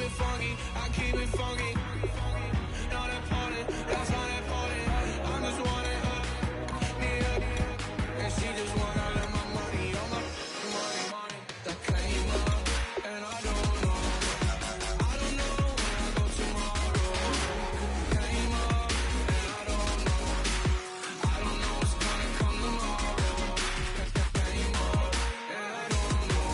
it funky, I keep it funky. Not important, that's not important. I'm just wanting her, need her, and she just wanna let my money on my money. That came up, and I don't know when I go tomorrow. Came up, and I don't know what's gonna come tomorrow. Came up, and I don't know.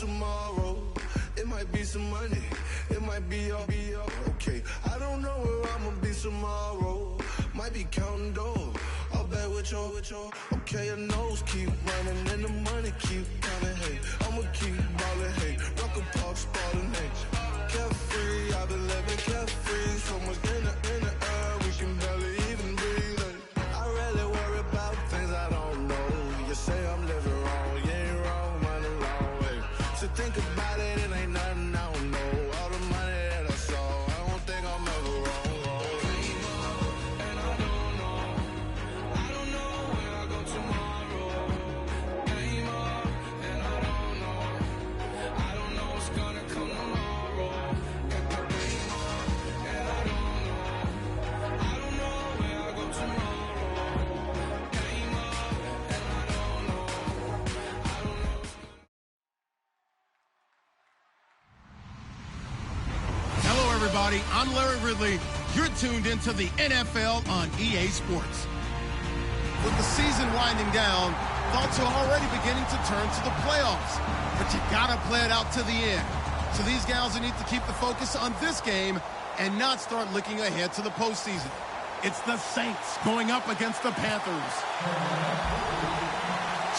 Tomorrow, it might be some money, it might be all okay. I don't know where I'ma be tomorrow. Might be counting dough. I'll bet with your. Okay, your nose keep running and the money keep coming. Hey, I'ma keep ballin'. Hey, rock a park, spallin'. Hey, carefree, I've been living carefree. So much in the air, we can barely even breathe. Hey, I really worry about things I don't know. You say I'm living wrong, you ain't wrong, man, alone. Hey, so think about it, it ain't nothing I don't know. All the money that I saw, I don't think I'm ever wrong. Came up, and I don't know when I go tomorrow. Came up, and I don't know what's gonna come tomorrow. Came up, and I don't know when I go tomorrow. Came up, and I don't know. Hello, everybody. I'm Larry Ridley. You're tuned into the NFL on EA Sports. With the season winding down, thoughts are already beginning to turn to the playoffs. But you gotta play it out to the end. So these guys need to keep the focus on this game and not start looking ahead to the postseason. It's the Saints going up against the Panthers.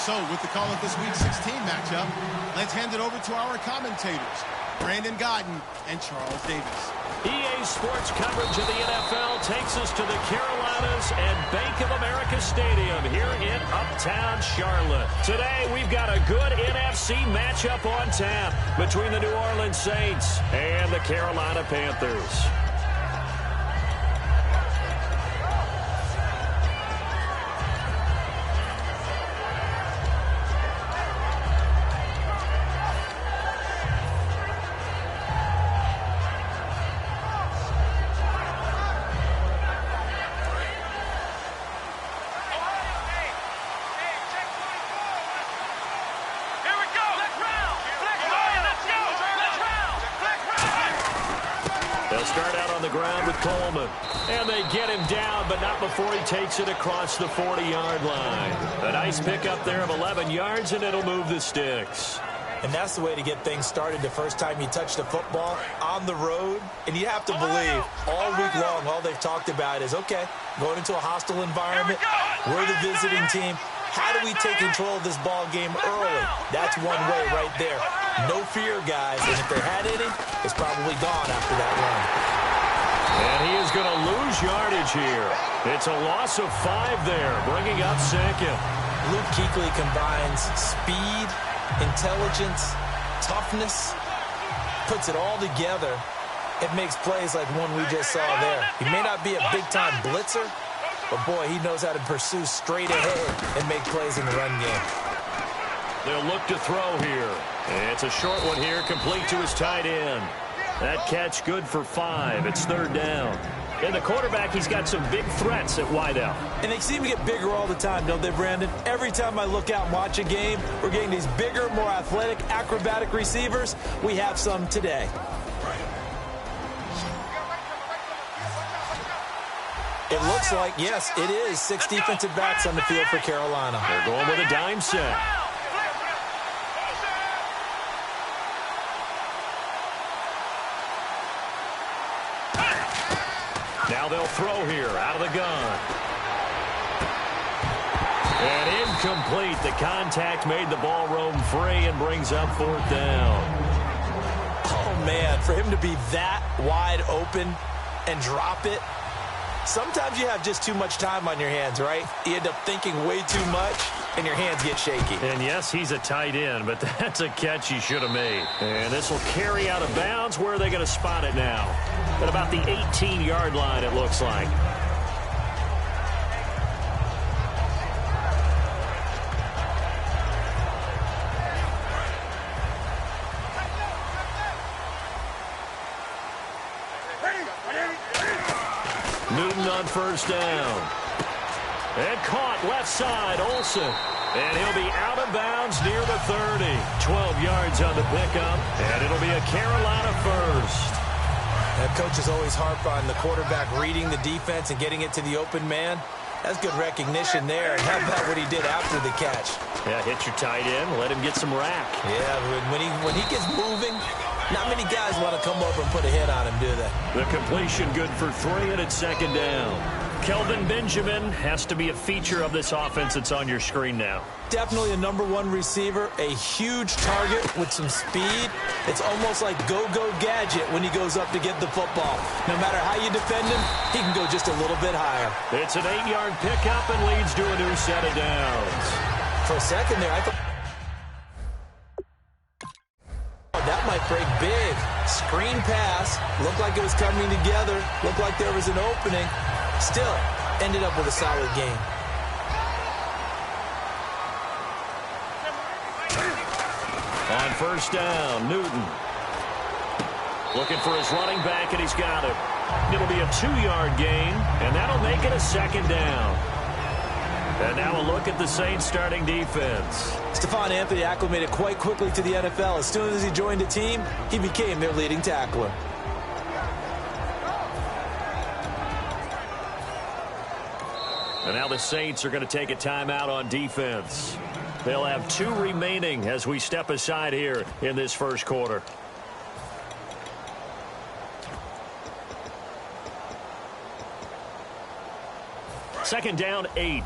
So with the call of this Week 16 matchup, let's hand it over to our commentators, Brandon Godden and Charles Davis. EA Sports coverage of the NFL takes us to the Carolinas and Bank of America Stadium here in Uptown Charlotte. Today, we've got a good NFC matchup on tap between the New Orleans Saints and the Carolina Panthers. They'll start out on the ground with Coleman. And they get him down, but not before he takes it across the 40-yard line. A nice pickup there of 11 yards, and it'll move the sticks. And that's the way to get things started the first time you touch the football on the road. And you have to believe all week long, all they've talked about is, okay, going into a hostile environment, we're the visiting team. How do we take control of this ball game early? That's one way right there. No fear, guys. And if they had any, it's probably gone after that run. And he is going to lose yardage here. It's a loss of 5 there, bringing up second. Luke Kuechly combines speed, intelligence, toughness, puts it all together. It makes plays like one we just saw there. He may not be a big-time blitzer, but, boy, he knows how to pursue straight ahead and make plays in the run game. They'll look to throw here. It's a short one here, complete to his tight end. That catch good for 5. It's third down. And the quarterback, he's got some big threats at wideout. And they seem to get bigger all the time, don't they, Brandon? Every time I look out and watch a game, we're getting these bigger, more athletic, acrobatic receivers. We have some today. It looks like, yes, it is 6 defensive backs on the field for Carolina. They're going with a dime set. they'll throw here out of the gun. And incomplete. The contact made the ball roam free and brings up 4th down. Oh, man, for him to be that wide open and drop it. Sometimes you have just too much time on your hands, right? You end up thinking way too much, and your hands get shaky. And yes, he's a tight end, but that's a catch he should have made. And this will carry out of bounds. Where are they going to spot it now? At about the 18-yard line, it looks like. Newton on 1st down. And caught left side, Olsen. And he'll be out of bounds near the 30. 12 yards on the pickup, and it'll be a Carolina first. That coach is always harp on the quarterback reading the defense and getting it to the open man. That's good recognition there. And how about what he did after the catch? Yeah, hit your tight end, let him get some rack. Yeah, when he gets moving, not many guys want to come over and put a hit on him, do they? The completion good for 3, and it's 2nd down. Kelvin Benjamin has to be a feature of this offense that's on your screen now. Definitely a #1 receiver, a huge target with some speed. It's almost like go-go gadget when he goes up to get the football. No matter how you defend him, he can go just a little bit higher. It's an 8-yard pickup and leads to a new set of downs. For a second there, I thought that might break big. Screen pass. Looked like it was coming together. Looked like there was an opening. Still, ended up with a solid game. On 1st down, Newton. Looking for his running back, and he's got it. It'll be a 2-yard gain, and that'll make it a 2nd down. And now a look at the Saints starting defense. Stephon Anthony acclimated quite quickly to the NFL. As soon as he joined the team, he became their leading tackler. And now the Saints are going to take a timeout on defense. They'll have 2 remaining as we step aside here in this first quarter. Second down, 8.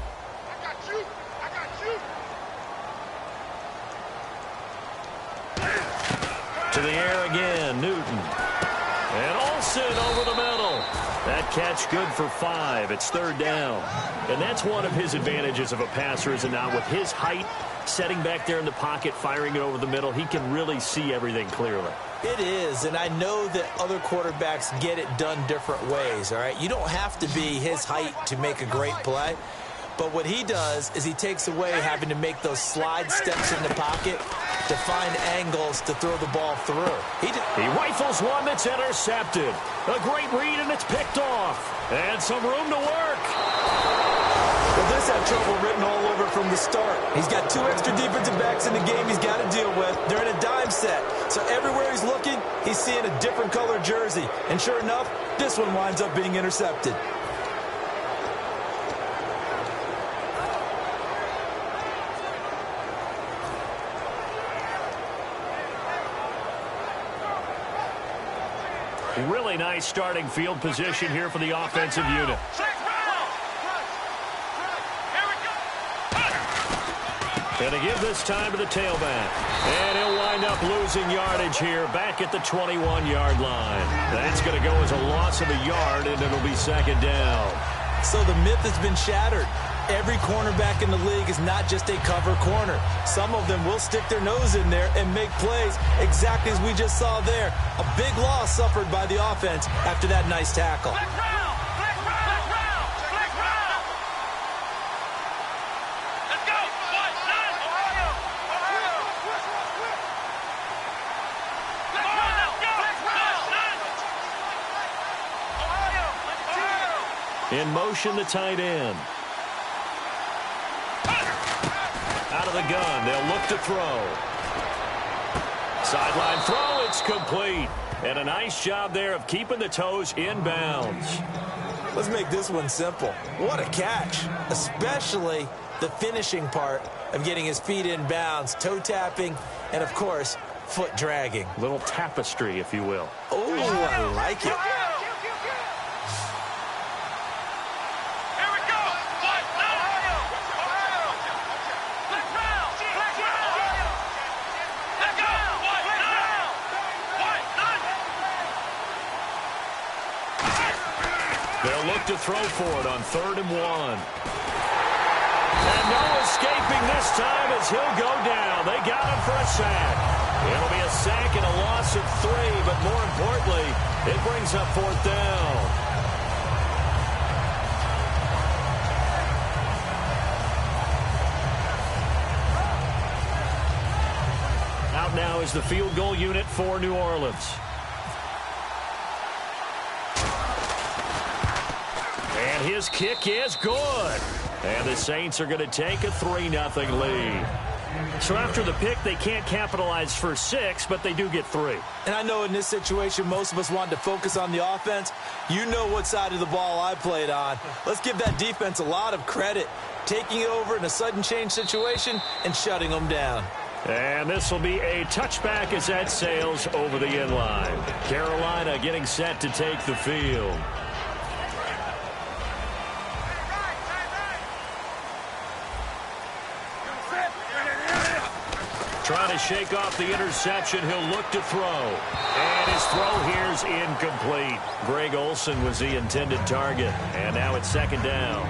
To the air again, Newton. And Olsen over the middle. That catch good for 5. It's 3rd down. And that's one of his advantages of a passer, is it not? With his height, setting back there in the pocket, firing it over the middle, he can really see everything clearly. It is, and I know that other quarterbacks get it done different ways, all right? You don't have to be his height to make a great play. But what he does is he takes away having to make those slide steps in the pocket to find angles to throw the ball through. He rifles one that's intercepted. A great read, and it's picked off. And some room to work. Well, this had trouble written all over from the start. He's got 2 extra defensive backs in the game he's got to deal with. They're in a dime set. So everywhere he's looking, he's seeing a different color jersey. And sure enough, this one winds up being intercepted. Really nice starting field position here for the offensive unit. And to give this time to the tailback. And he'll wind up losing yardage here back at the 21-yard line. That's going to go as a loss of a yard, and it'll be 2nd down. So the myth has been shattered. Every cornerback in the league is not just a cover corner. Some of them will stick their nose in there and make plays exactly as we just saw there. A big loss suffered by the offense after that nice tackle. In motion, the tight end. Out of the gun, they'll look to throw. Sideline throw, it's complete. And a nice job there of keeping the toes in bounds. Let's make this one simple. What a catch, especially the finishing part of getting his feet in bounds, toe tapping, and of course, foot dragging. Little tapestry, if you will. Oh, I like it. They'll look to throw for it on 3rd and 1. And no escaping this time as he'll go down. They got him for a sack. It'll be a sack and a loss of 3, but more importantly, it brings up 4th down. Out now is the field goal unit for New Orleans. And his kick is good. And the Saints are going to take a 3-0 lead. So after the pick, they can't capitalize for 6, but they do get 3. And I know in this situation, most of us wanted to focus on the offense. You know what side of the ball I played on. Let's give that defense a lot of credit, taking it over in a sudden change situation and shutting them down. And this will be a touchback as that sails over the inline. Carolina getting set to take the field. Trying to shake off the interception. He'll look to throw. And his throw here's incomplete. Greg Olsen was the intended target. And now it's 2nd down.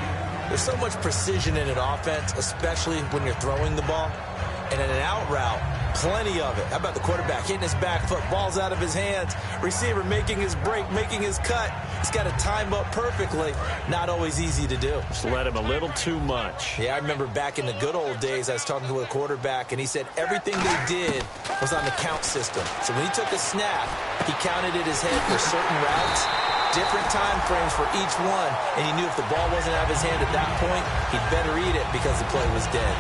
There's so much precision in an offense, especially when you're throwing the ball. And in an out route, plenty of it. How about the quarterback hitting his back foot, ball's out of his hands, receiver making his break, making his cut. He's got to time up perfectly. Not always easy to do. Just let him a little too much. Yeah, I remember back in the good old days, I was talking to a quarterback, and he said everything they did was on the count system. So when he took a snap, he counted in his head for certain routes, different time frames for each one, and he knew if the ball wasn't out of his hand at that point, he'd better eat it because the play was dead.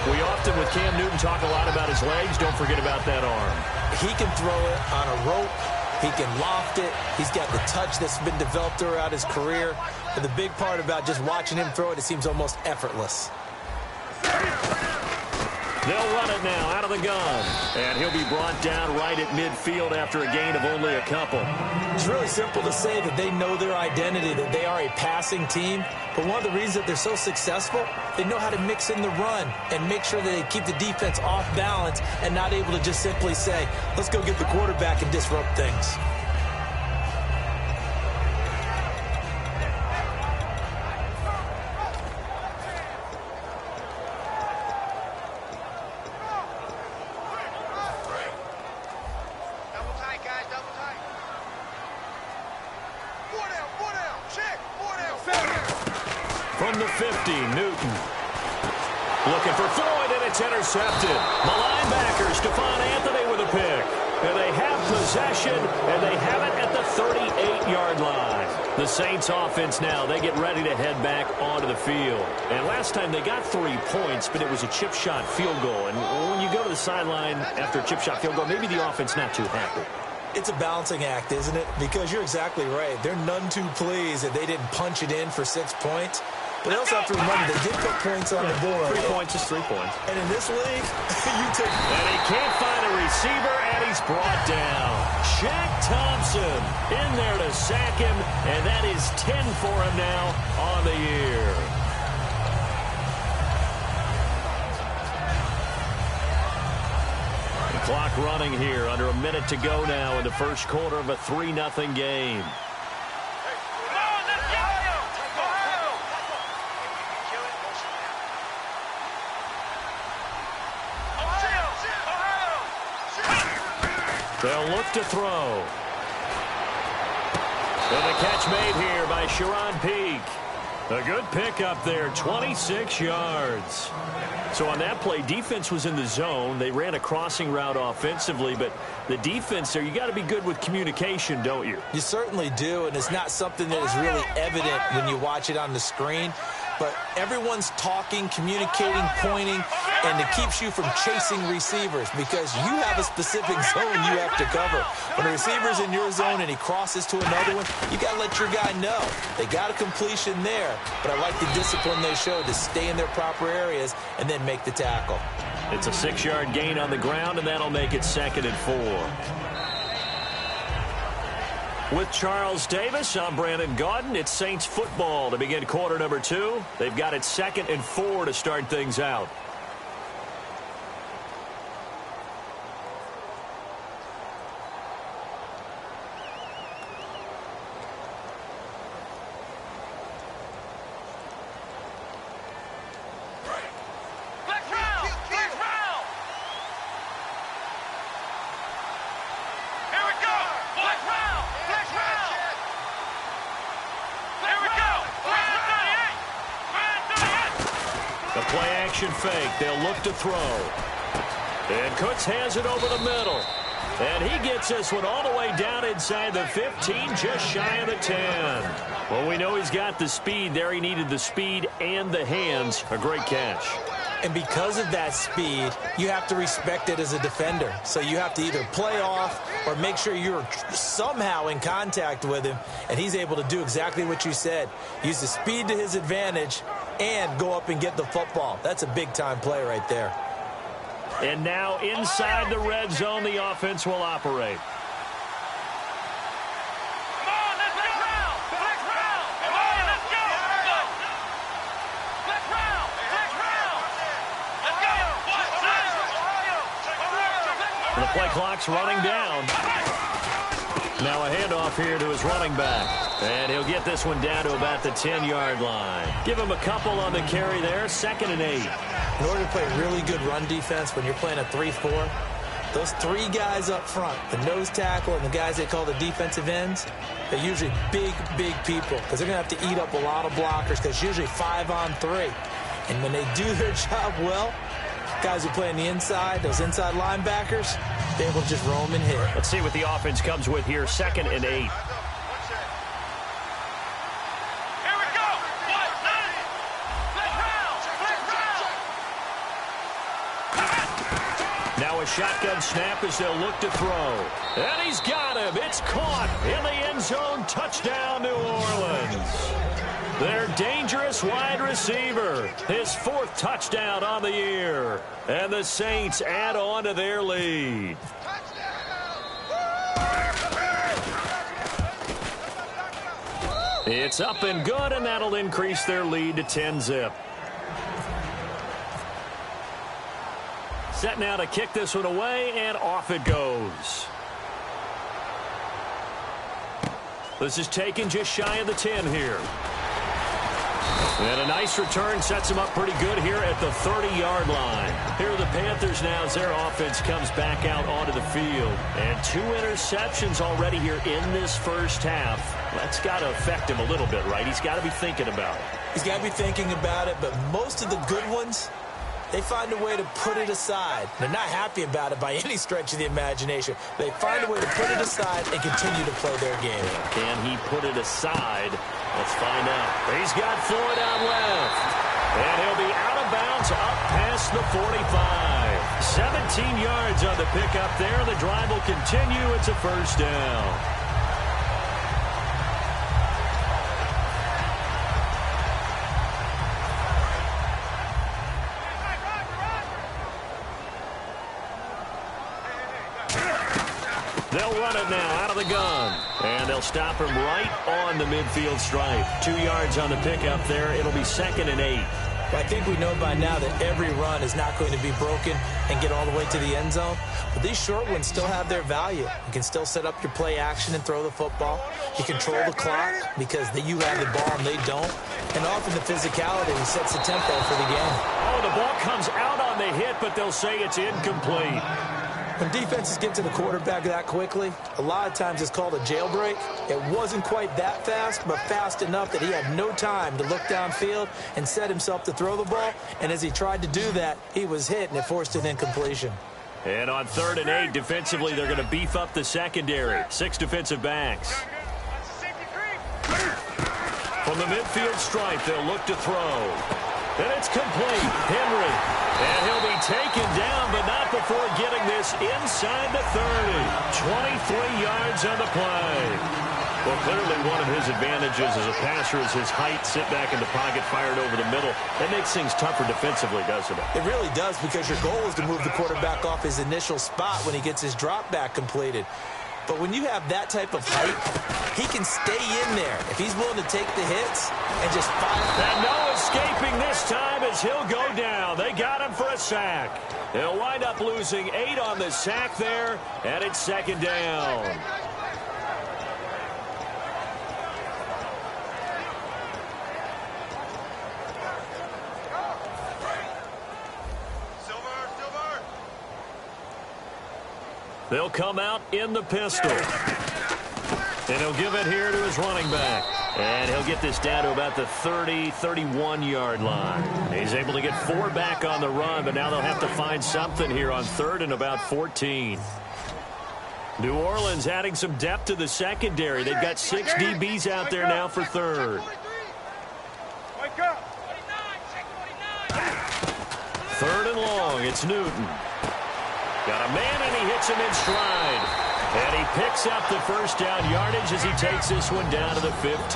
We often, with Cam Newton, talk a lot about his legs. Don't forget about that arm. He can throw it on a rope. He can loft it. He's got the touch that's been developed throughout his career. And the big part about just watching him throw it, it seems almost effortless. They'll run it now out of the gun. And he'll be brought down right at midfield after a gain of only a couple. It's really simple to say that they know their identity, that they are a passing team. But one of the reasons that they're so successful, they know how to mix in the run and make sure that they keep the defense off balance and not able to just simply say, let's go get the quarterback and disrupt things. From the 50, Newton. Looking for Floyd, and it's intercepted. The linebacker, Stephon Anthony with a pick. And they have possession, and they have it at the 38-yard line. The Saints offense now, they get ready to head back onto the field. And last time they got 3 points, but it was a chip shot field goal. And when you go to the sideline after a chip shot field goal, maybe the offense not too happy. It's a balancing act, isn't it? Because you're exactly right. They're none too pleased that they didn't punch it in for 6 points. But they also have to remember they did put points on the board. 3 points is 3 points. And in this league, you take... And he can't find a receiver, and he's brought down. Shaq Thompson in there to sack him, and that is 10 for him now on the year. The clock running here, under a minute to go now in the first quarter of a 3-0 game. They'll look to throw. And the catch made here by Sharon Peak. A good pickup there, 26 yards. So on that play, defense was in the zone. They ran a crossing route offensively, but the defense there, you got to be good with communication, don't you? You certainly do, and it's not something that is really evident when you watch it on the screen. But everyone's talking, communicating, pointing, and it keeps you from chasing receivers because you have a specific zone you have to cover. When a receiver's in your zone and he crosses to another one, you got to let your guy know. They got a completion there, but I like the discipline they showed to stay in their proper areas and then make the tackle. It's a 6-yard gain on the ground, and that'll make it 2nd and 4. With Charles Davis, I'm Brandon Gaudin. It's Saints football to begin quarter number 2. They've got it 2nd and 4 to start things out. Play action fake. They'll look to throw. And Cooks has it over the middle. And he gets this one all the way down inside the 15, just shy of the 10. Well, we know he's got the speed there. He needed the speed and the hands. A great catch. And because of that speed, you have to respect it as a defender. So you have to either play off or make sure you're somehow in contact with him. And he's able to do exactly what you said. Use the speed to his advantage and go up and get the football. That's a big-time play right there. And now inside the red zone, the offense will operate. The play clock's running down. Now a handoff here to his running back. And he'll get this one down to about the 10-yard line. Give him a couple on the carry there, 2nd and 8. In order to play really good run defense when you're playing a 3-4, those three guys up front, the nose tackle and the guys they call the defensive ends, they're usually big, big people because they're going to have to eat up a lot of blockers because it's usually 5-on-3. And when they do their job well, guys who play on the inside, those inside linebackers, they're able to just roam and hit. Let's see what the offense comes with here, 2nd and 8. Now a shotgun snap as they'll look to throw. And he's got him. It's caught in the end zone. Touchdown, New Orleans. Their dangerous wide receiver. His 4th touchdown on the year. And the Saints add on to their lead. It's up and good, and that'll increase their lead to 10-zip. Set now to kick this one away, and off it goes. This is taken just shy of the 10 here. And a nice return sets them up pretty good here at the 30-yard line. Here are the Panthers now as their offense comes back out onto the field. And 2 interceptions already here in this first half. That's got to affect him a little bit, right? He's got to be thinking about it. He's got to be thinking about it, but most of the good ones, they find a way to put it aside. They're not happy about it by any stretch of the imagination. They find a way to put it aside and continue to play their game. Can he put it aside? Let's find out. He's got Floyd out left. And he'll be out of bounds up past the 45. 17 yards on the pickup there. The drive will continue. It's a first down. They'll run it now out of the gun. And they'll stop him right on the midfield stripe. 2 yards on the pickup there. It'll be 2nd and 8. I think we know by now that every run is not going to be broken and get all the way to the end zone. But these short ones still have their value. You can still set up your play action and throw the football. You control the clock because you have the ball and they don't. And often the physicality sets the tempo for the game. Oh, the ball comes out on the hit, but they'll say it's incomplete. When defenses get to the quarterback that quickly, a lot of times it's called a jailbreak. It wasn't quite that fast, but fast enough that he had no time to look downfield and set himself to throw the ball. And as he tried to do that, he was hit, and it forced an incompletion. And on 3rd and 8, defensively, they're going to beef up the secondary. 6 defensive backs. From the midfield stripe, they'll look to throw. And it's complete. Henry. And he'll be taken down, but not before getting this inside the 30. 23 yards on the play. Well, clearly one of his advantages as a passer is his height. Sit back in the pocket, fired over the middle. That makes things tougher defensively, doesn't it? It really does, because your goal is to move the quarterback off his initial spot when he gets his drop back completed. But when you have that type of height, he can stay in there if he's willing to take the hits and just fire. And no escaping this time as he'll go down. They got him for a sack. They'll wind up losing 8 on the sack there, and it's 2nd down. They'll come out in the pistol. And he'll give it here to his running back. And he'll get this down to about the 30, 31-yard line. He's able to get 4 back on the run, but now they'll have to find something here on 3rd and about 14. New Orleans adding some depth to the secondary. They've got 6 DBs out there now for 3rd. 3rd and long. It's Newton. Got a man, and he hits him in stride. And he picks up the first down yardage as he takes this one down to the 15.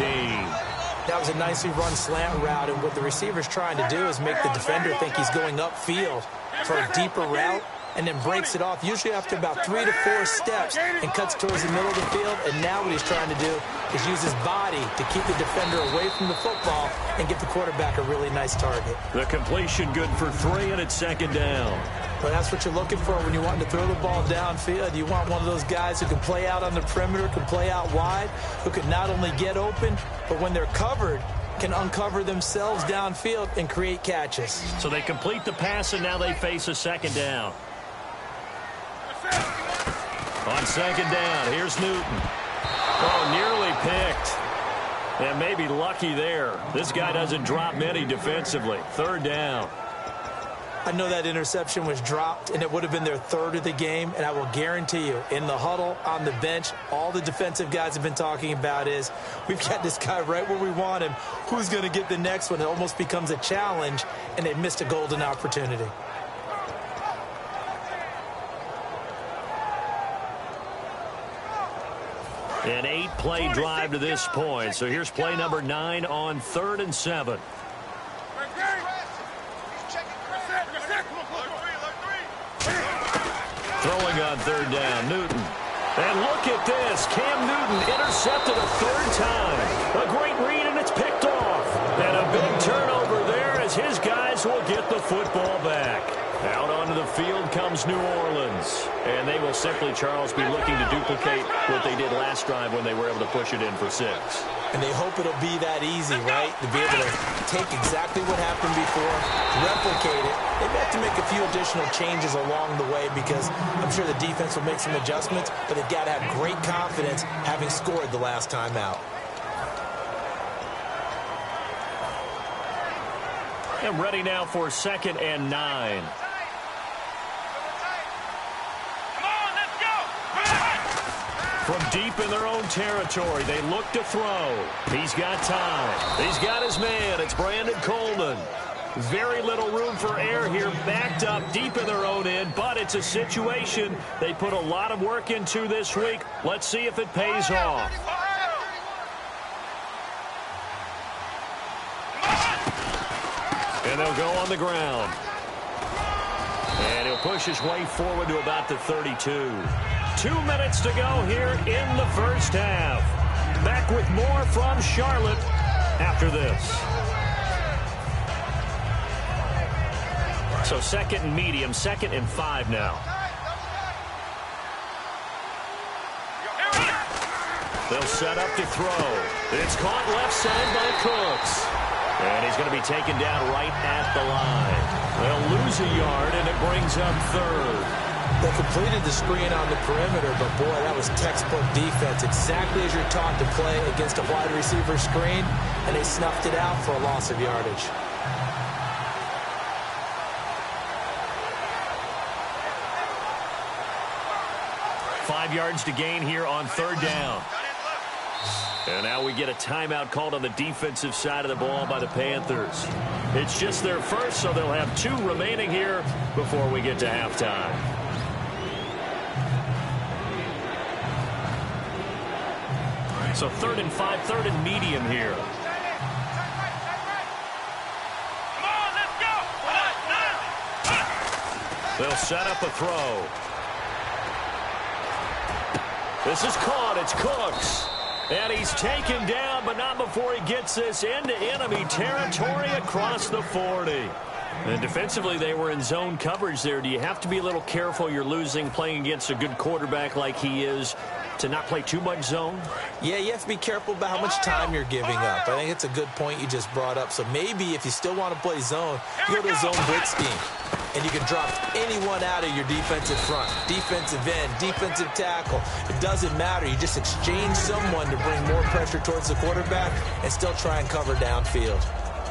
That was a nicely run slant route, and what the receiver's trying to do is make the defender think he's going upfield for a deeper route, and then breaks it off, usually after about 3 to 4 steps, and cuts towards the middle of the field. And now what he's trying to do is use his body to keep the defender away from the football and get the quarterback a really nice target. The completion good for 3, and it's 2nd down. Well, that's what you're looking for when you want to throw the ball downfield. You want one of those guys who can play out on the perimeter, can play out wide, who can not only get open, but when they're covered, can uncover themselves downfield and create catches. So they complete the pass, and now they face a 2nd down. On 2nd down, here's Newton. Oh, nearly picked. And maybe lucky there. This guy doesn't drop many defensively. 3rd down. I know that interception was dropped, and it would have been their 3rd of the game, and I will guarantee you, in the huddle, on the bench, all the defensive guys have been talking about is, we've got this guy right where we want him. Who's going to get the next one? It almost becomes a challenge, and they missed a golden opportunity. An 8-play drive to this point. So here's play number 9 on 3rd and 7. Throwing on 3rd down, Newton. And look at this. Cam Newton intercepted a 3rd time. A great read, and it's picked off. And a big turnover there as his guys will get the football back. Out onto the field comes New Orleans. And they will simply, Charles, be looking to duplicate what they did last drive when they were able to push it in for 6. And they hope it'll be that easy, right? To be able to take exactly what happened before, replicate it. They have to make a few additional changes along the way because I'm sure the defense will make some adjustments, but they've got to have great confidence having scored the last time out. And ready now for 2nd and 9. From deep in their own territory, they look to throw. He's got time. He's got his man. It's Brandon Coleman. Very little room for error here, backed up deep in their own end, but it's a situation they put a lot of work into this week. Let's see if it pays off. And they'll go on the ground. And he'll push his way forward to about the 32. 2 minutes to go here in the first half. Back with more from Charlotte after this. So 2nd and medium, 2nd and 5 now. They'll set up to throw. It's caught left side by Cooks. And he's going to be taken down right at the line. They'll lose a yard, and it brings up 3rd. They completed the screen on the perimeter, but boy, that was textbook defense. Exactly as you're taught to play against a wide receiver screen, and they snuffed it out for a loss of yardage. Five yards to gain here on 3rd down. And now we get a timeout called on the defensive side of the ball by the Panthers. It's just their first, so they'll have 2 remaining here before we get to halftime. So 3rd and 5, 3rd and medium here. They'll set up a throw. This is caught. It's Cooks. And he's taken down, but not before he gets this into enemy territory across the 40. And defensively, they were in zone coverage there. Do you have to be a little careful? You're losing, playing against a good quarterback like he is, to not play too much zone? Yeah, you have to be careful about how much time you're giving up. I think it's a good point you just brought up. So maybe if you still want to play zone, you go to a zone blitz scheme. and you can drop anyone out of your defensive front, defensive end, defensive tackle. It doesn't matter. You just exchange someone to bring more pressure towards the quarterback and still try and cover downfield.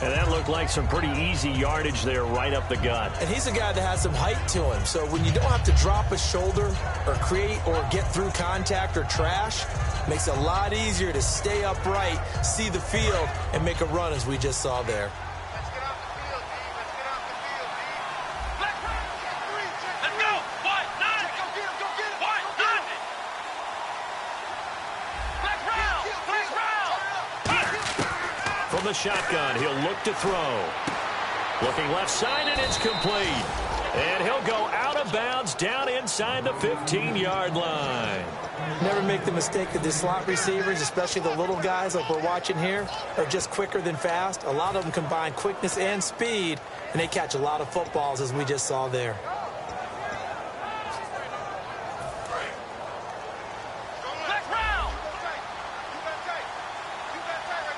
And that looked like some pretty easy yardage there right up the gut. And he's a guy that has some height to him. So when you don't have to drop a shoulder or create or get through contact or trash, makes it a lot easier to stay upright, see the field, and make a run as we just saw there. From the shotgun, he'll look to throw. Looking left side, and it's complete. And he'll go out of bounds down inside the 15-yard line. Never make the mistake that the slot receivers, especially the little guys like we're watching here, are just quicker than fast. A lot of them combine quickness and speed, and they catch a lot of footballs, as we just saw there.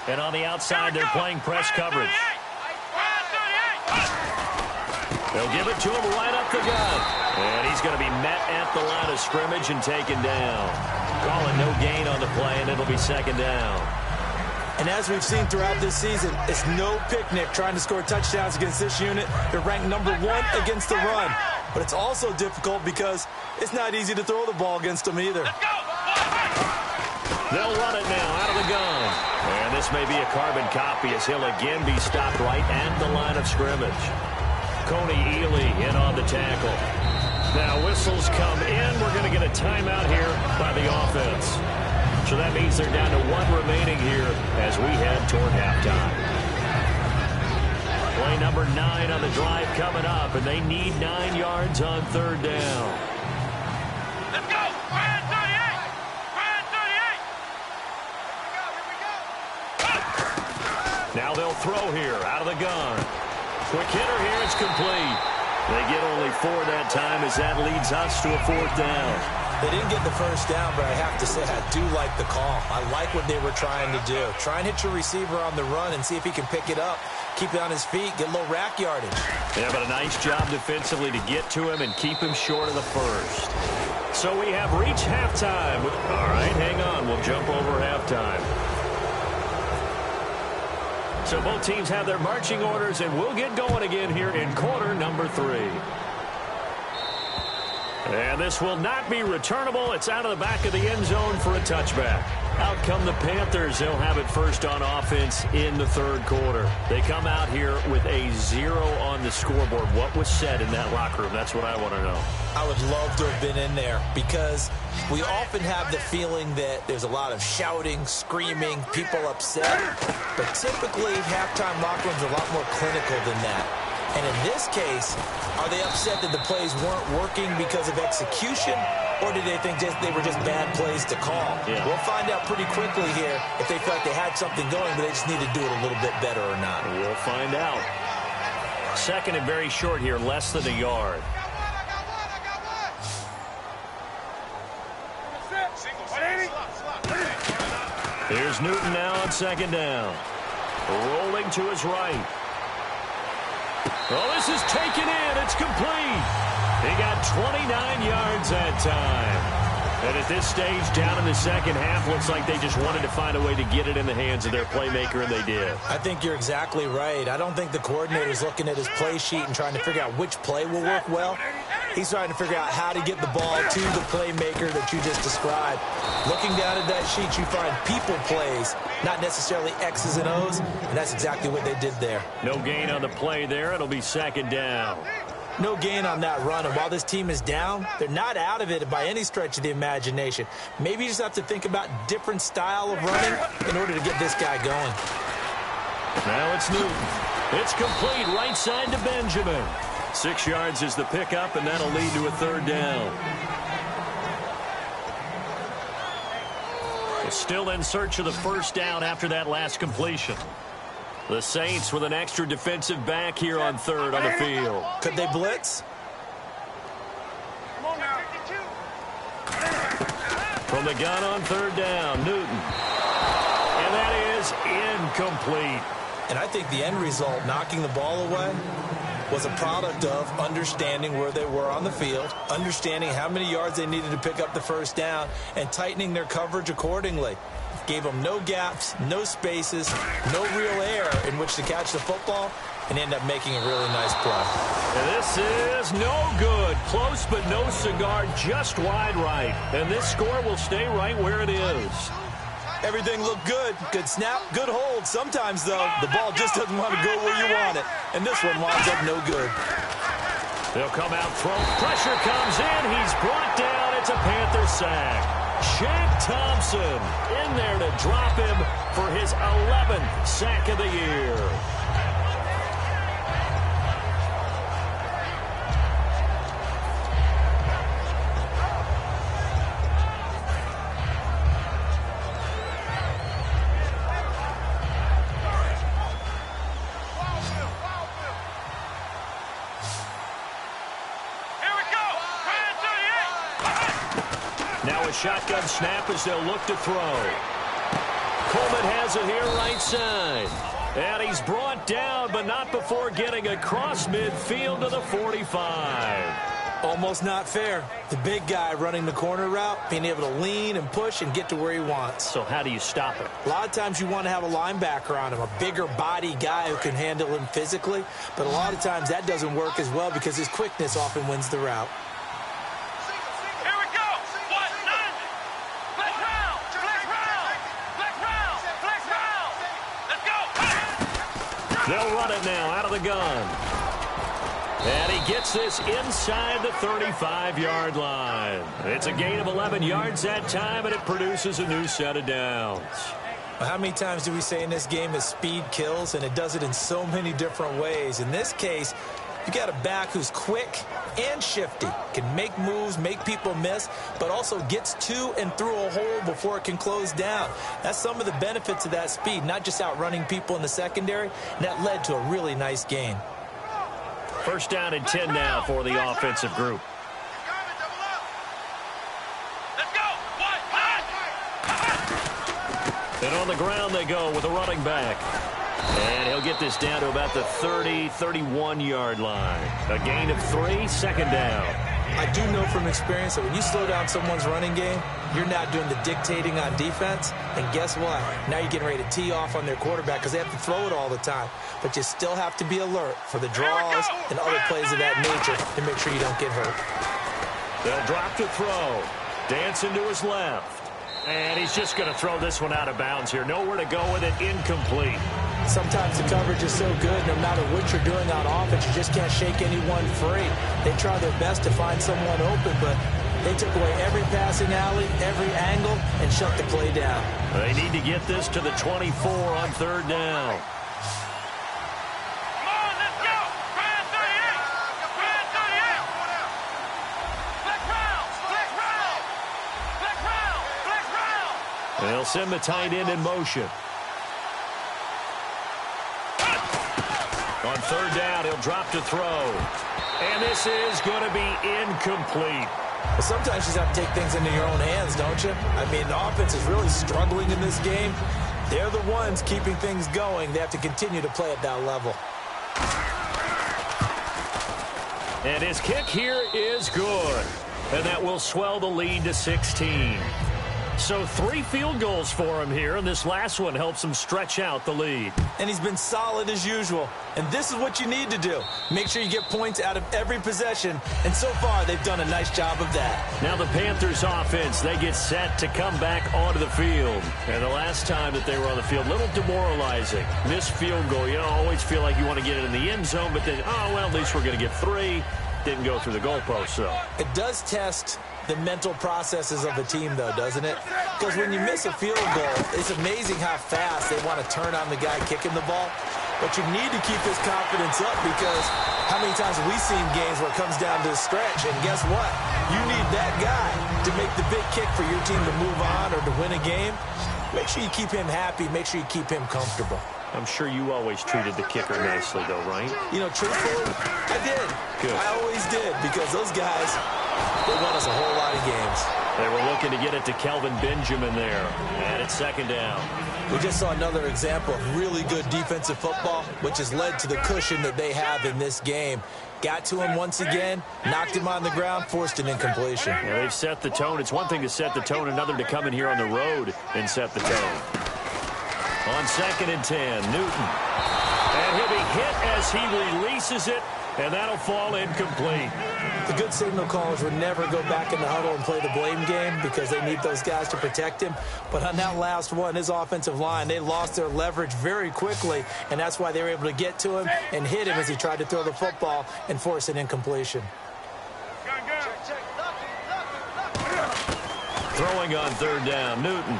And on the outside, they're playing press coverage. They'll give it to him right up the gut. And he's going to be met at the line of scrimmage and taken down. Calling no gain on the play, and it'll be second down. And as we've seen throughout this season, it's no picnic trying to score touchdowns against this unit. They're ranked #1 against the run. But it's also difficult because it's not easy to throw the ball against them either. They'll run it now out of the gun. And this may be a carbon copy as he'll again be stopped right at the line of scrimmage. Coney Ely in on the tackle. Now whistles come in. We're going to get a timeout here by the offense. So that means they're down to 1 remaining here as we head toward halftime. Play number 9 on the drive coming up, and they need 9 yards on third down. Let's go! Brand 38! Brand 38! Now they'll throw here out of the gun. Quick hitter here, it's complete. They get only 4 that time as that leads us to a 4th down. They didn't get the first down, but I have to say I do like the call. I like what they were trying to do. Try and hit your receiver on the run and see if he can pick it up, keep it on his feet, get a little rack yardage. Yeah, but a nice job defensively to get to him and keep him short of the first. So we have reached halftime. All right, hang on. We'll jump over halftime. So both teams have their marching orders, and we'll get going again here in quarter number 3. And this will not be returnable. It's out of the back of the end zone for a touchback. Out come the Panthers. They'll have it first on offense in the 3rd quarter. They come out here with a 0 on the scoreboard. What was said in that locker room? That's what I want to know. I would love to have been in there because we often have the feeling that there's a lot of shouting, screaming, people upset. But typically, halftime locker rooms are a lot more clinical than that. And in this case, are they upset that the plays weren't working because of execution, or did they think they were just bad plays to call? Yeah. We'll find out pretty quickly here if they felt like they had something going, but they just need to do it a little bit better or not. We'll find out. Second and very short here, less than a yard. Here's Newton now on second down. Rolling to his right. Oh, this is taken in. It's complete. He got 29 yards that time. And at this stage, down in the second half, looks like they just wanted to find a way to get it in the hands of their playmaker, and they did. I think you're exactly right. I don't think the coordinator's looking at his play sheet and trying to figure out which play will work well. He's trying to figure out how to get the ball to the playmaker that you just described. Looking down at that sheet, you find people plays, not necessarily X's and O's, and that's exactly what they did there. No gain on the play there. It'll be second down. No gain on that run, and while this team is down, they're not out of it by any stretch of the imagination. Maybe you just have to think about different style of running in order to get this guy going. Now it's Newton. It's complete right side to Benjamin. 6 yards is the pickup, and that'll lead to a third down. Still in search of the first down after that last completion. The Saints with an extra defensive back here on third on the field. Could they blitz? From the gun on third down, Newton. And that is incomplete. And I think the end result, knocking the ball away, was a product of understanding where they were on the field, understanding how many yards they needed to pick up the first down, and tightening their coverage accordingly. Gave them no gaps, no spaces, no real air in which to catch the football, and end up making a really nice play. And this is no good. Close but no cigar, just wide right. And this score will stay right where it is. Everything looked good. Good snap, good hold. Sometimes, though, the ball just doesn't want to go where you want it. And this one winds up no good. They'll come out, throw. Pressure comes in. He's brought down. It's a Panther sack. Shaq Thompson in there to drop him for his 11th sack of the year. Shotgun snap as they'll look to throw. Coleman has it here right side. And he's brought down, but not before getting across midfield to the 45. Almost not fair. The big guy running the corner route, being able to lean and push and get to where he wants. So how do you stop him? A lot of times you want to have a linebacker on him, a bigger body guy who can handle him physically. But a lot of times that doesn't work as well because his quickness often wins the route. They'll run it now out of the gun. And he gets this inside the 35-yard line. It's a gain of 11 yards that time, and it produces a new set of downs. How many times do we say in this game that speed kills, and it does it in so many different ways? In this case, you got a back who's quick and shifty, can make moves, make people miss, but also gets to and through a hole before it can close down. That's some of the benefits of that speed, not just outrunning people in the secondary, and that led to a really nice gain. First down and 10 now for the offensive group. And on the ground they go with a running back. And he'll get this down to about the 30-31-yard line. A gain of 3, second down. I do know from experience that when you slow down someone's running game, you're now doing the dictating on defense. And guess what? Now you're getting ready to tee off on their quarterback because they have to throw it all the time. But you still have to be alert for the draws and other plays of that nature to make sure you don't get hurt. They'll drop to throw. Dancing to his left. And he's just going to throw this one out of bounds here. Nowhere to go with it. Incomplete. Sometimes the coverage is so good, no matter what you're doing on offense, you just can't shake anyone free. They try their best to find someone open, but they took away every passing alley, every angle, and shut the play down. They need to get this to the 24 on third down. They'll send the tight end in motion. On third down, he'll drop to throw. And this is going to be incomplete. Well, sometimes you just have to take things into your own hands, don't you? I mean, the offense is really struggling in this game. They're the ones keeping things going. They have to continue to play at that level. And his kick here is good. And that will swell the lead to 16. So 3 field goals for him here, and this last one helps him stretch out the lead. And he's been solid as usual. And this is what you need to do. Make sure you get points out of every possession. And so far, they've done a nice job of that. Now the Panthers offense, they get set to come back onto the field. And the last time that they were on the field, a little demoralizing. Missed field goal. You know, always feel like you want to get it in the end zone, but then, oh, well, at least we're going to get 3. Didn't go through the goalpost, so. It does test the mental processes of a team, though, doesn't it? Because when you miss a field goal, it's amazing how fast they want to turn on the guy kicking the ball. But you need to keep his confidence up because how many times have we seen games where it comes down to a stretch? And guess what? You need that guy to make the big kick for your team to move on or to win a game. Make sure you keep him happy. Make sure you keep him comfortable. I'm sure you always treated the kicker nicely, though, right? You know, truthfully, I did. Good. I always did because those guys, they won us a whole lot of games. They were looking to get it to Kelvin Benjamin there. And it's second down. We just saw another example of really good defensive football, which has led to the cushion that they have in this game. Got to him once again, knocked him on the ground, forced an incompletion. Yeah, they've set the tone. It's one thing to set the tone, another to come in here on the road and set the tone. On 2nd and 10, Newton. And he'll be hit as he releases it, and that'll fall incomplete. The good signal callers would never go back in the huddle and play the blame game because they need those guys to protect him. But on that last one, his offensive line, they lost their leverage very quickly, and that's why they were able to get to him and hit him as he tried to throw the football and force an incompletion. Throwing on 3rd down, Newton.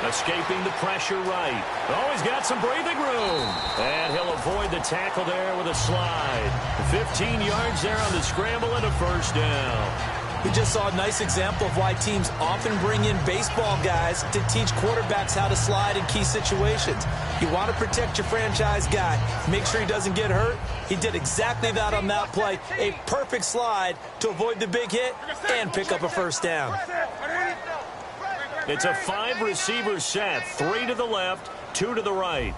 Escaping the pressure right. Oh, he's got some breathing room. And he'll avoid the tackle there with a slide. 15 yards there on the scramble and a first down. We just saw a nice example of why teams often bring in baseball guys to teach quarterbacks how to slide in key situations. You want to protect your franchise guy. Make sure he doesn't get hurt. He did exactly that on that play. A perfect slide to avoid the big hit and pick up a first down. It's a 5-receiver set. 3 to the left, 2 to the right.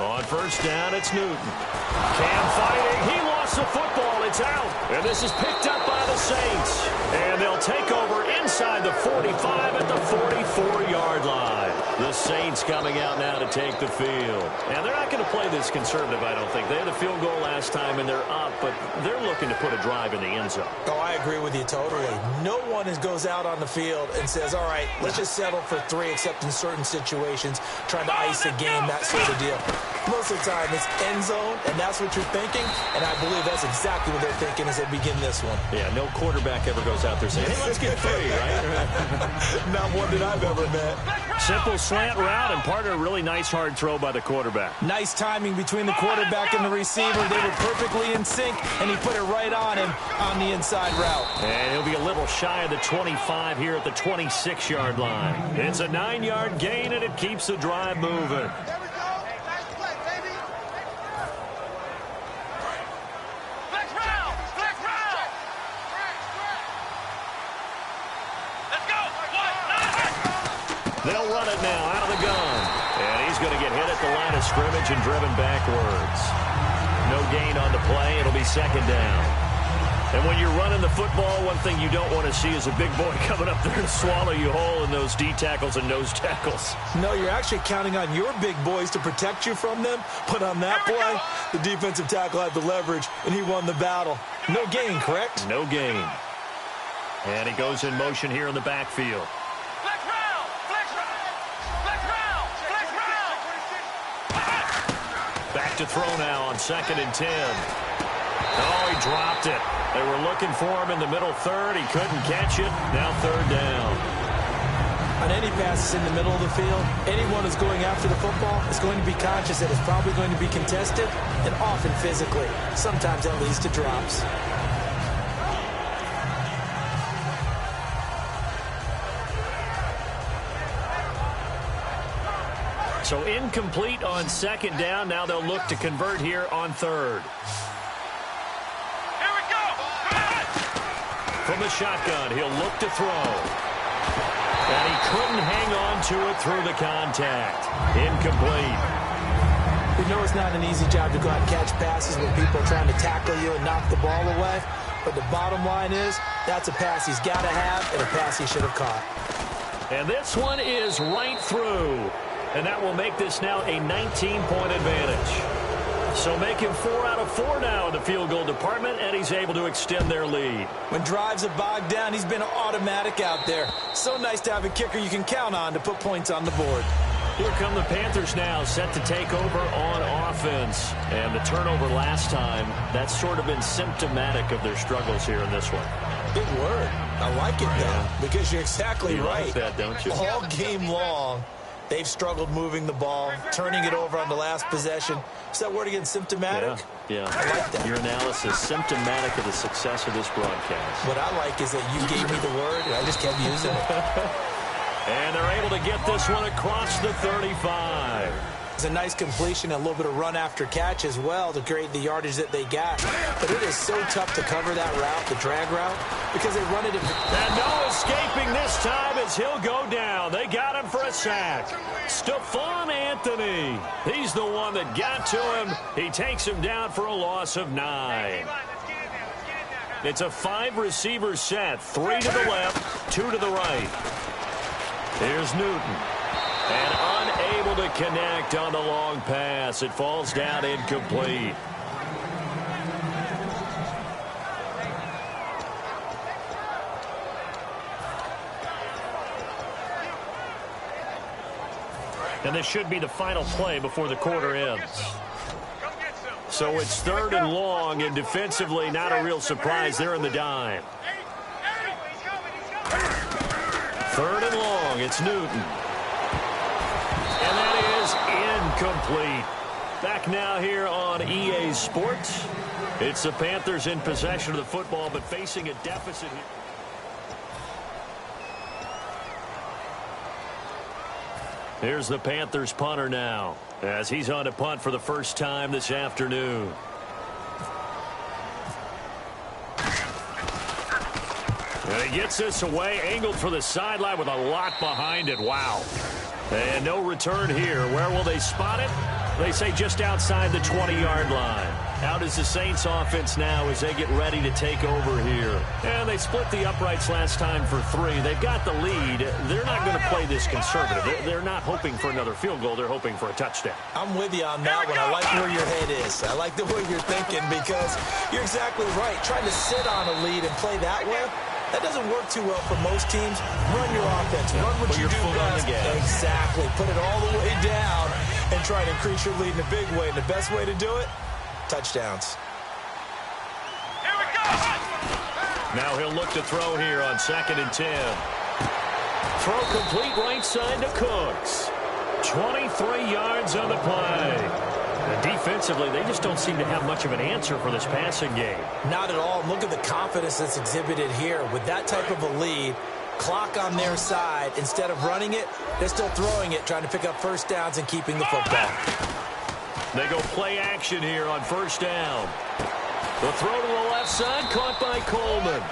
On first down, it's Newton. Cam fighting. He lost the football. It's out. And this is picked up by the Saints. And they'll take over inside the 45 at the 44-yard line. The Saints coming out now to take the field. And they're not going to play this conservative, I don't think. They had a field goal last time, and they're up, but they're looking to put a drive in the end zone. Oh, I agree with you totally. No one goes out on the field and says, all right, let's just settle for 3, except in certain situations, trying to ice a game, that sort of deal. Most of the time, it's end zone, and that's what you're thinking, and I believe that's exactly what they're thinking as they begin this one. Yeah, no quarterback ever goes out there saying, hey, let's get 3, right? Not one that I've ever met. Simple slant route, and part of a really nice hard throw by the quarterback. Nice timing between the quarterback and the receiver. They were perfectly in sync, and he put it right on him on the inside route. And he'll be a little shy of the 25 here at the 26-yard line. It's a 9-yard gain, and it keeps the drive moving. They'll run it now out of the gun. And he's going to get hit at the line of scrimmage and driven backwards. No gain on the play. It'll be second down. And when you're running the football, one thing you don't want to see is a big boy coming up there and swallow you whole in those D tackles and nose tackles. No, you're actually counting on your big boys to protect you from them. But on that play, the defensive tackle had the leverage, and he won the battle. No gain, correct? No gain. And he goes in motion here in the backfield. Back to throw now on 2nd and 10. Oh, he dropped it. They were looking for him in the middle third. He couldn't catch it. Now 3rd down. On any passes in the middle of the field, anyone who's going after the football is going to be conscious that it's probably going to be contested and often physically. Sometimes that leads to drops. So incomplete on 2nd down. Now they'll look to convert here on 3rd. Here we go. From the shotgun, he'll look to throw. And he couldn't hang on to it through the contact. Incomplete. We know it's not an easy job to go out and catch passes when people are trying to tackle you and knock the ball away. But the bottom line is, that's a pass he's got to have and a pass he should have caught. And this one is right through. And that will make this now a 19-point advantage. So making 4 out of 4 now in the field goal department, and he's able to extend their lead. When drives are bogged down, he's been automatic out there. So nice to have a kicker you can count on to put points on the board. Here come the Panthers now, set to take over on offense. And the turnover last time, that's sort of been symptomatic of their struggles here in this one. Big word. I like it, though, because you're exactly right. Like that, don't you? All game long, they've struggled moving the ball, turning it over on the last possession. Is that word again, symptomatic? Yeah. I like that. Your analysis, symptomatic of the success of this broadcast. What I like is that you gave me the word, and I just kept using it. And they're able to get this one across the 35. It's a nice completion, a little bit of run after catch as well to create the yardage that they got. But it is so tough to cover that route, the drag route, because they run it. And no escaping this time as he'll go down. They got him for a sack. Stephon Anthony. He's the one that got to him. He takes him down for a loss of 9. It's a 5-receiver set. 3 to the left, 2 to the right. Here's Newton. And unable to connect on the long pass. It falls down incomplete. And this should be the final play before the quarter ends. So it's 3rd and long, and defensively not a real surprise. They're in the dime. 3rd and long, it's Newton. And that is incomplete. Back now here on EA Sports. It's the Panthers in possession of the football, but facing a deficit here. Here's the Panthers punter now, as he's on to punt for the first time this afternoon. And he gets this away, angled for the sideline with a lot behind it. Wow. And no return here. Where will they spot it? They say just outside the 20-yard line. Out is the Saints offense now as they get ready to take over here. And they split the uprights last time for 3. They've got the lead. They're not going to play this conservative. They're not hoping for another field goal. They're hoping for a touchdown. I'm with you on that one. I like where your head is. I like the way you're thinking because you're exactly right. Trying to sit on a lead and play that way, that doesn't work too well for most teams. Run your offense. Run what you do best. Exactly. Put it all the way down and try to increase your lead in a big way. And the best way to do it, touchdowns. Here we go. Now he'll look to throw here on 2nd and 10. Throw complete right side to Cooks. 23 yards on the play. And defensively, they just don't seem to have much of an answer for this passing game. Not at all. Look at the confidence that's exhibited here. With that type of a lead, clock on their side, instead of running it, they're still throwing it, trying to pick up first downs and keeping the football. They go play action here on 1st down. The throw to the left side, caught by Coleman.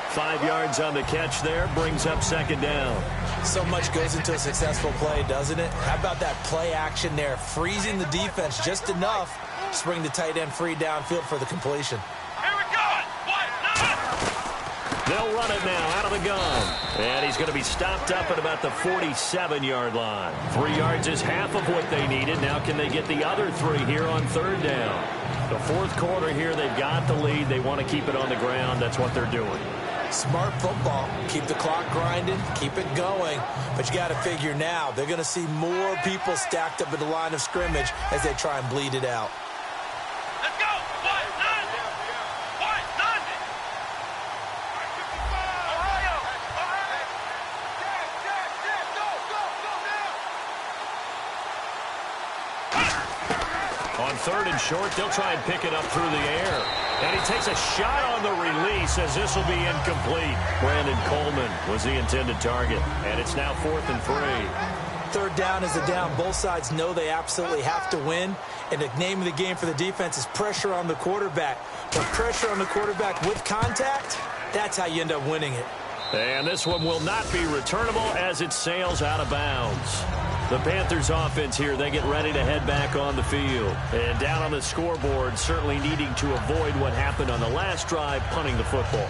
5 yards on the catch there, brings up 2nd down. So much goes into a successful play, doesn't it? How about that play action there, freezing the defense just enough to bring the tight end free downfield for the completion. Here we go. They'll run it now out of the gun. And he's going to be stopped up at about the 47-yard line. 3 yards is half of what they needed. Now can they get the other 3 here on 3rd down? The 4th quarter here, they've got the lead. They want to keep it on the ground. That's what they're doing. Smart football. Keep the clock grinding. Keep it going. But you got to figure now, they're going to see more people stacked up at the line of scrimmage as they try and bleed it out. Let's go. On 3rd and short, they'll try and pick it up through the air. And he takes a shot on the release as this will be incomplete. Brandon Coleman was the intended target. And it's now 4th and 3. 3rd down is a down. Both sides know they absolutely have to win. And the name of the game for the defense is pressure on the quarterback. But pressure on the quarterback with contact, that's how you end up winning it. And this one will not be returnable as it sails out of bounds. The Panthers offense here, they get ready to head back on the field. And down on the scoreboard, certainly needing to avoid what happened on the last drive, punting the football.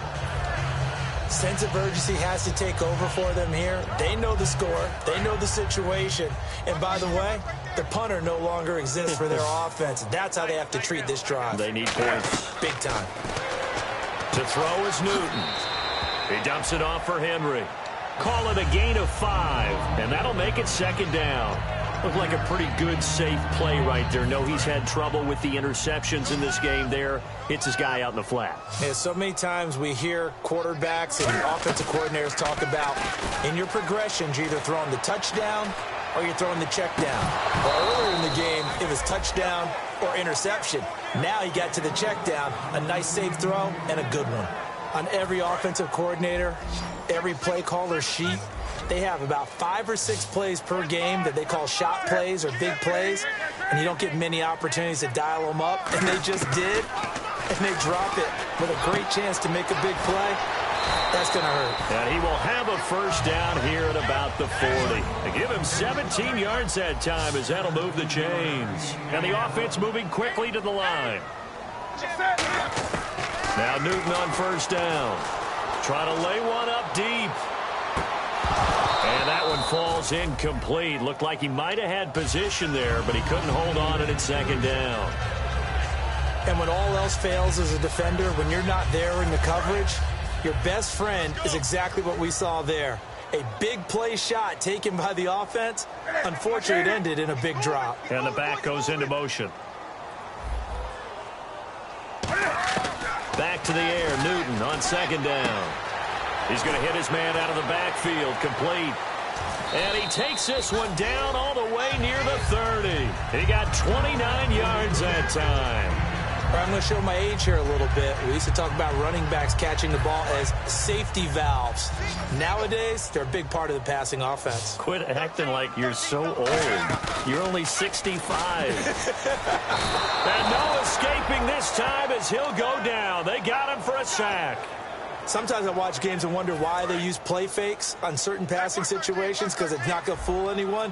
Sense of urgency has to take over for them here. They know the score. They know the situation. And by the way, the punter no longer exists for their offense. That's how they have to treat this drive. They need points. Big time. To throw is Newton. He dumps it off for Henry. Call it a gain of 5, and that'll make it 2nd down. Looked like a pretty good, safe play right there. No, he's had trouble with the interceptions in this game there. Hits his guy out in the flat. Yeah, so many times we hear quarterbacks and offensive coordinators talk about in your progressions, you're either throwing the touchdown or you're throwing the check down. Well, earlier in the game, it was touchdown or interception. Now he got to the check down, a nice safe throw, and a good one. On every offensive coordinator, every play caller sheet, they have about 5 or 6 plays per game that they call shot plays or big plays, and you don't get many opportunities to dial them up, and they just did, and they drop it with a great chance to make a big play. That's going to hurt. And he will have a first down here at about the 40. They give him 17 yards that time as that'll move the chains. And the offense moving quickly to the line. Now Newton on first down. Try to lay one up deep. And that one falls incomplete. Looked like he might have had position there, but he couldn't hold on at second down. And when all else fails as a defender, when you're not there in the coverage, your best friend is exactly what we saw there. A big play shot taken by the offense. Unfortunately, it ended in a big drop. And the back goes into motion. Back to the air, Newton on second down. He's going to hit his man out of the backfield, complete. And he takes this one down all the way near the 30. He got 29 yards that time. I'm going to show my age here a little bit. We used to talk about running backs catching the ball as safety valves. Nowadays, they're a big part of the passing offense. Quit acting like you're so old. You're only 65. And no escaping this time as he'll go down. They got him for a sack. Sometimes I watch games and wonder why they use play fakes on certain passing situations because it's not going to fool anyone.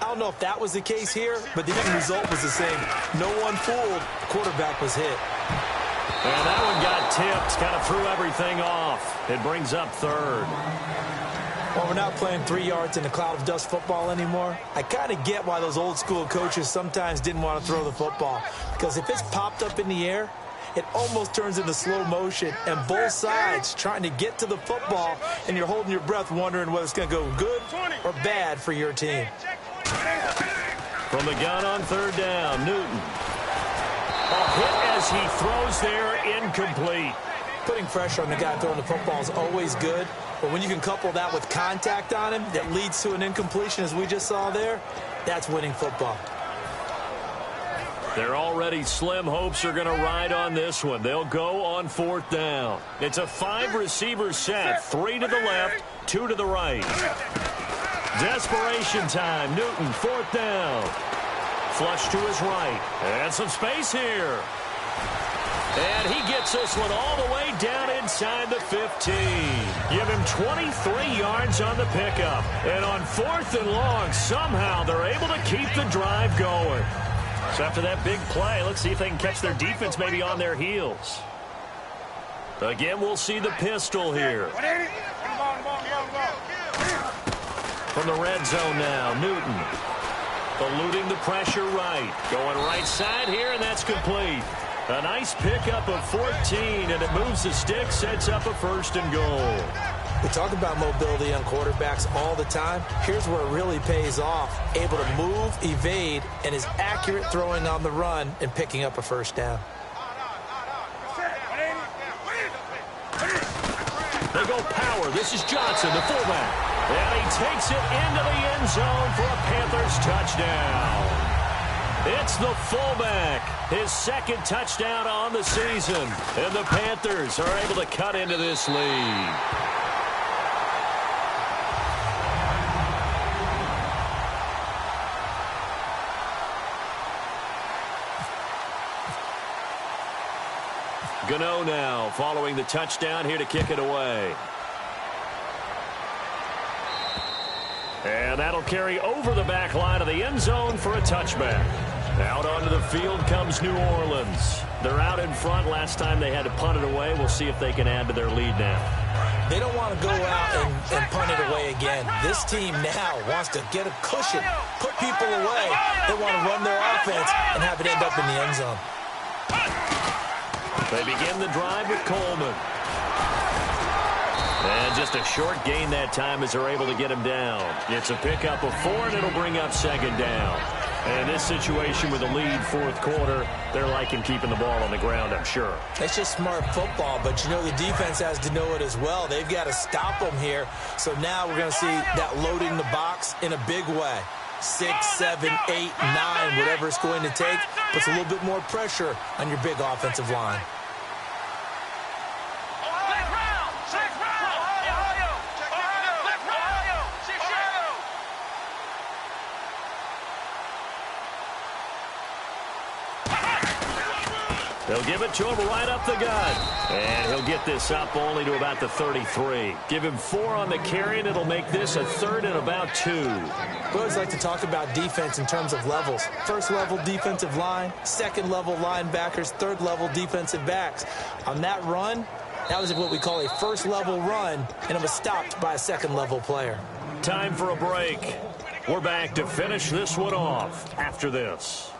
I don't know if that was the case here, but the end result was the same. No one fooled. The quarterback was hit. And that one got tipped, kind of threw everything off. It brings up third. Well, we're not playing 3 yards in a cloud of dust football anymore. I kind of get why those old school coaches sometimes didn't want to throw the football. Because if it's popped up in the air, it almost turns into slow motion, and both sides trying to get to the football, and you're holding your breath wondering whether it's going to go good or bad for your team. From the gun on third down, Newton. A hit as he throws there, incomplete. Putting pressure on the guy throwing the football is always good, but when you can couple that with contact on him that leads to an incompletion, as we just saw there, that's winning football. Their already slim hopes are going to ride on this one. They'll go on fourth down. It's a 5-receiver set, 3 to the left, 2 to the right. Desperation time. Newton, fourth down. Flush to his right. And some space here. And he gets this one all the way down inside the 15. Give him 23 yards on the pickup. And on fourth and long, somehow they're able to keep the drive going. So after that big play, let's see if they can catch their defense maybe on their heels. Again, we'll see the pistol here. From the red zone now, Newton. Eluding the pressure right. Going right side here, and that's complete. A nice pickup of 14, and it moves the stick, sets up a first and goal. We talk about mobility on quarterbacks all the time. Here's where it really pays off. Able to move, evade, and is accurate throwing on the run and picking up a first down. They go power. This is Johnson, the fullback. And he takes it into the end zone for a Panthers touchdown. It's the fullback, his second touchdown on the season. And the Panthers are able to cut into this lead. Gano now following the touchdown here to kick it away. And that'll carry over the back line of the end zone for a touchback. Out onto the field comes New Orleans. They're out in front. Last time they had to punt it away. We'll see if they can add to their lead now. They don't want to go out and punt it away again. This team now wants to get a cushion, put people away. They want to run their offense and have it end up in the end zone. They begin the drive with Coleman. And just a short gain that time as they're able to get him down. It's a pickup of 4, and it'll bring up second down. And in this situation with a lead fourth quarter, they're liking keeping the ball on the ground, I'm sure. It's just smart football, but you know the defense has to know it as well. They've got to stop them here. So now we're going to see that loading the box in a big way. 6, 7, 8, 9, whatever it's going to take, puts a little bit more pressure on your big offensive line. They'll give it to him right up the gut. And he'll get this up only to about the 33. Give him 4 on the carry, and it'll make this a 3rd and about 2. We always like to talk about defense in terms of levels. First level defensive line, second level linebackers, third level defensive backs. On that run, that was what we call a first level run, and it was stopped by a second level player. Time for a break. We're back to finish this one off after this.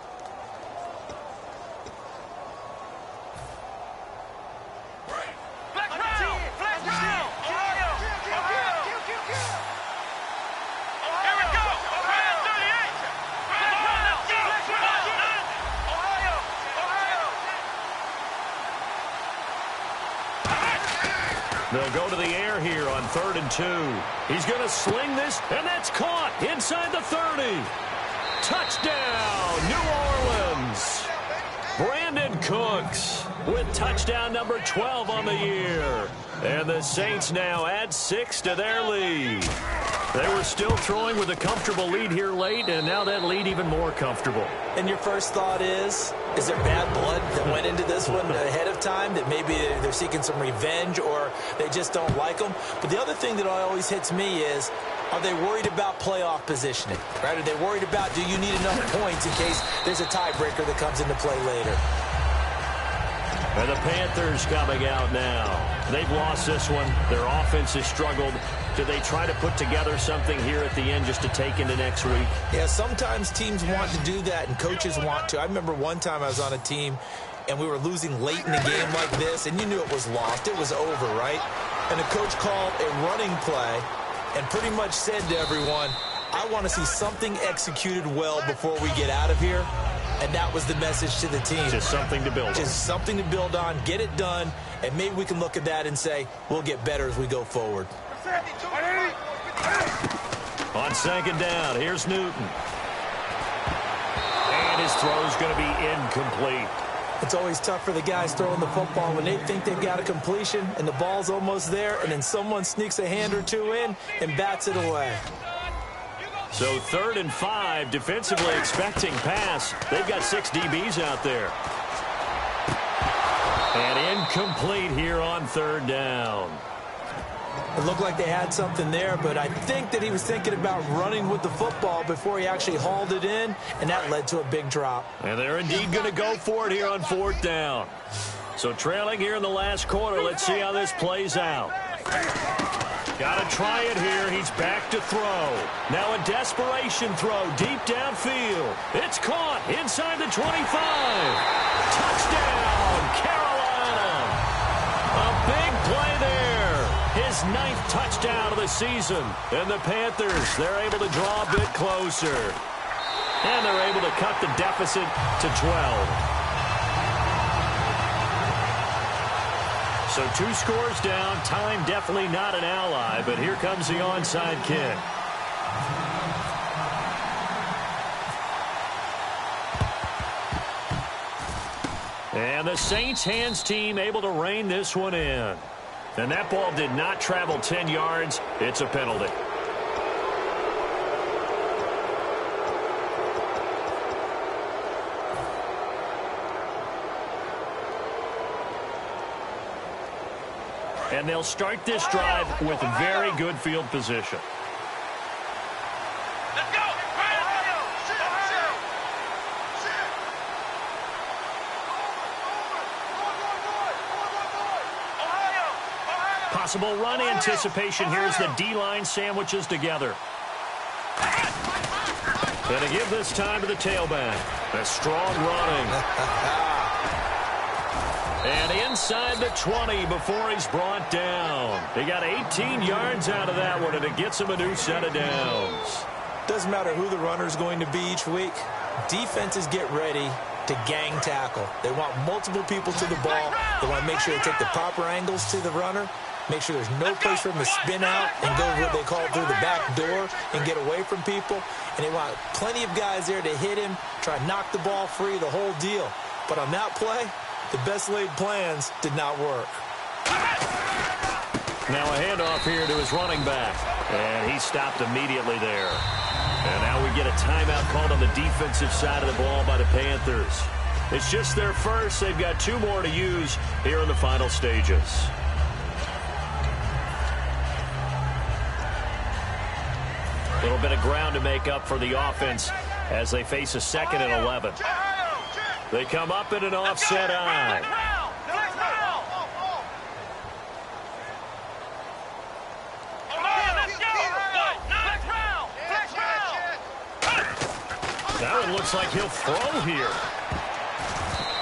They'll go to the air here on 3rd and 2. He's going to sling this, and that's caught inside the 30. Touchdown, New Orleans. Brandon Cooks with touchdown number 12 on the year. And the Saints now add 6 to their lead. They were still throwing with a comfortable lead here late, and now that lead even more comfortable. And your first thought is there bad blood that went into this one ahead of time, that maybe they're seeking some revenge or they just don't like them? But the other thing that always hits me is, are they worried about playoff positioning? Right? Are they worried about, do you need enough points in case there's a tiebreaker that comes into play later? And the Panthers coming out now. They've lost this one. Their offense has struggled. Do they try to put together something here at the end just to take into next week? Yeah, sometimes teams want to do that and coaches want to. I remember one time I was on a team and we were losing late in the game like this, and you knew it was lost. It was over, right? And the coach called a running play and pretty much said to everyone, I want to see something executed well before we get out of here. And that was the message to the team. Just something to build on. Just something to build on, get it done, and maybe we can look at that and say, we'll get better as we go forward. On 2nd down, here's Newton. And his throw's going to be incomplete. It's always tough for the guys throwing the football when they think they've got a completion and the ball's almost there, and then someone sneaks a hand or two in and bats it away. So 3rd and 5, defensively expecting pass. They've got 6 DBs out there. And incomplete here on 3rd down. It looked like they had something there, but I think that he was thinking about running with the football before he actually hauled it in, and that led to a big drop. And they're indeed going to go for it here on 4th down. So trailing here in the last quarter, let's see how this plays out. Got to try it here. He's back to throw. Now a desperation throw deep downfield. It's caught inside the 25. Touchdown, Carolina. A big play there. His 9th touchdown of the season. And the Panthers, they're able to draw a bit closer. And they're able to cut the deficit to 12. So 2 scores down. Time definitely not an ally, but here comes the onside kick. And the Saints hands team able to rein this one in. And that ball did not travel 10 yards. It's a penalty. And they'll start this drive with very good field position. Let's go! Possible run anticipation here as the D-line sandwiches together. And to give this time to the tailback. A strong running. And inside the 20 before he's brought down. He got 18 yards out of that one, and it gets him a new set of downs. Doesn't matter who the runner is going to be each week. Defenses get ready to gang tackle. They want multiple people to the ball. They want to make sure they take the proper angles to the runner, make sure there's no place for him to spin out and go what they call through the back door and get away from people. And they want plenty of guys there to hit him, try to knock the ball free, the whole deal. But on that play, the best laid plans did not work. Now a handoff here to his running back. And he stopped immediately there. And now we get a timeout called on the defensive side of the ball by the Panthers. It's just their first. They've got 2 more to use here in the final stages. A little bit of ground to make up for the offense as they face a 2nd and 11. They come up in an offset eye. Now it looks like he'll throw here.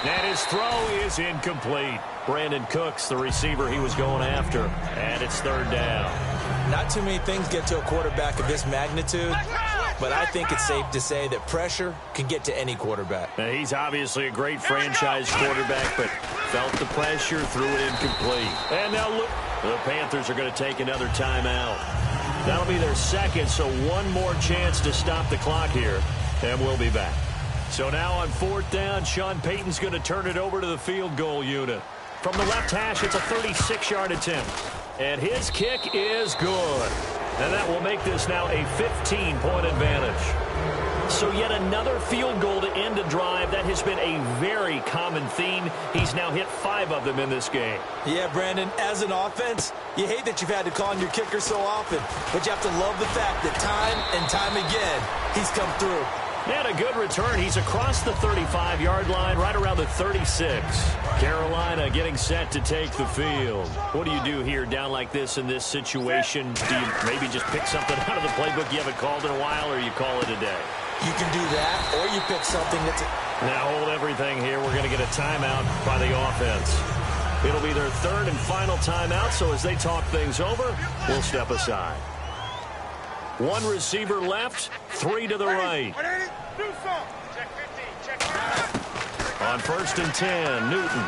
And his throw is incomplete. Brandon Cooks, the receiver he was going after. And it's 3rd down. Not too many things get to a quarterback of this magnitude, but I think it's safe to say that pressure can get to any quarterback. Now, he's obviously a great franchise quarterback, but felt the pressure, threw it incomplete. And now look, the Panthers are going to take another timeout. That'll be their 2nd, so 1 more chance to stop the clock here, and we'll be back. So now on 4th down, Sean Payton's going to turn it over to the field goal unit. From the left hash, it's a 36-yard attempt. And his kick is good. And that will make this now a 15-point advantage. So yet another field goal to end a drive. That has been a very common theme. He's now hit 5 of them in this game. Yeah, Brandon, as an offense, you hate that you've had to call on your kicker so often, but you have to love the fact that time and time again, he's come through. And a good return. He's across the 35-yard line, right around the 36. Carolina getting set to take the field. What do you do here down like this in this situation? Do you maybe just pick something out of the playbook you haven't called in a while, or you call it a day? You can do that, or you pick something that's... Now hold everything here. We're going to get a timeout by the offense. It'll be their 3rd and final timeout, so as they talk things over, we'll step aside. 1 receiver left, 3 to the right. On 1st and 10, Newton.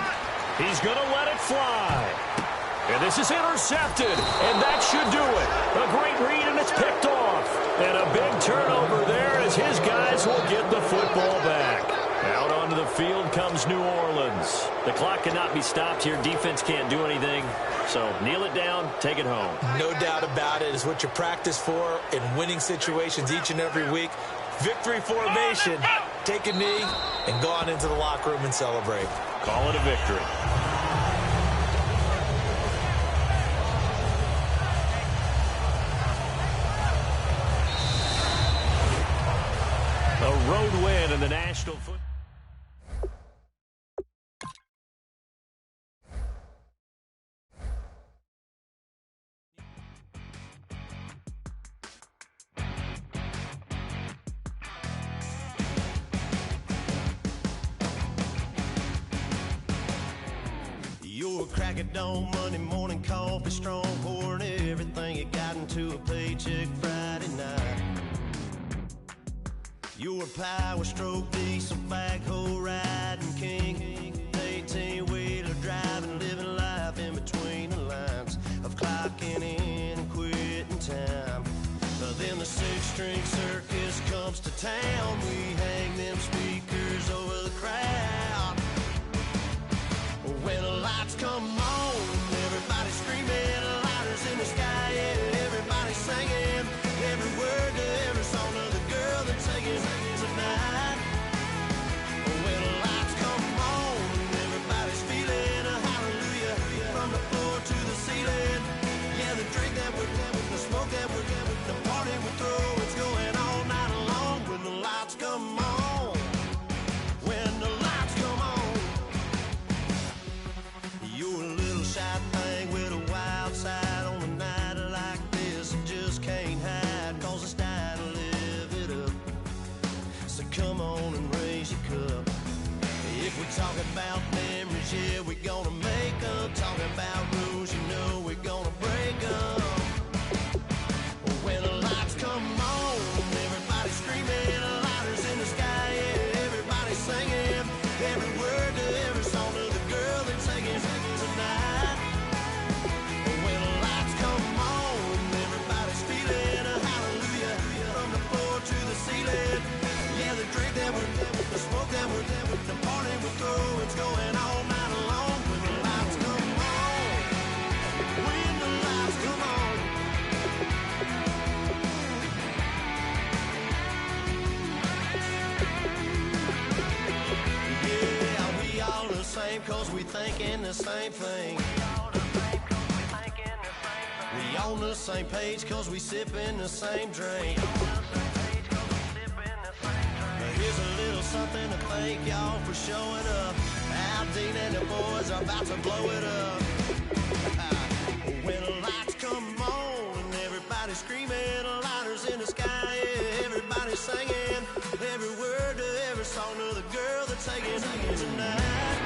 He's going to let it fly. And this is intercepted, and that should do it. A great read, and it's picked off. And a big turnover there as his guys will get the football back. Out onto the field comes New Orleans. The clock cannot be stopped here. Defense can't do anything. So kneel it down, take it home. No doubt about it. It's what you practice for in winning situations each and every week. Victory formation. Take a knee and go on into the locker room and celebrate. Call it a victory. A road win in the National Football. Your crack at dawn, Monday morning coffee, strong pouring everything you got into a paycheck Friday night. Your power stroke, diesel backhoe riding king, 18-wheeler driving, living life in between the lines of clocking in and quitting time. Then the 6-string circus comes to town. We hang them speakers over the crowd. When the lights come on, everybody screaming, lighters in the sky, yeah, everybody singing, every word to every song of the girl that's singing tonight. When the lights come on, everybody's feeling a hallelujah from the floor to the ceiling. Yeah, the drink that we're having, the smoke that we're having, the party we throw, it's going all night long. When the lights come on, when the lights come on. You're a little shy thing with a wild side on a night like this. You just can't hide, cause it's time to live it up. So come on and raise your cup. If we're talking about memories, yeah, we're gonna make them. Talking about rules, you know we're gonna break them. When the lights come on, everybody screaming, lighters in the sky, yeah, everybody singing, every word to every song of the girl that's singing tonight. When the lights come on, everybody's feeling a hallelujah from the floor to the ceiling. Yeah, the drink that we're, the smoke that we're, the party we throw, it's going all night long. same cause we thinking the same thing. We on the same page cause we sipping the same drink. Here's a little something to thank y'all for showing up. Aldine and the boys are about to blow it up. When the lights come on and everybody's screaming, lighters in the sky, yeah, everybody's singing every word to every song of the girl that's taking tonight.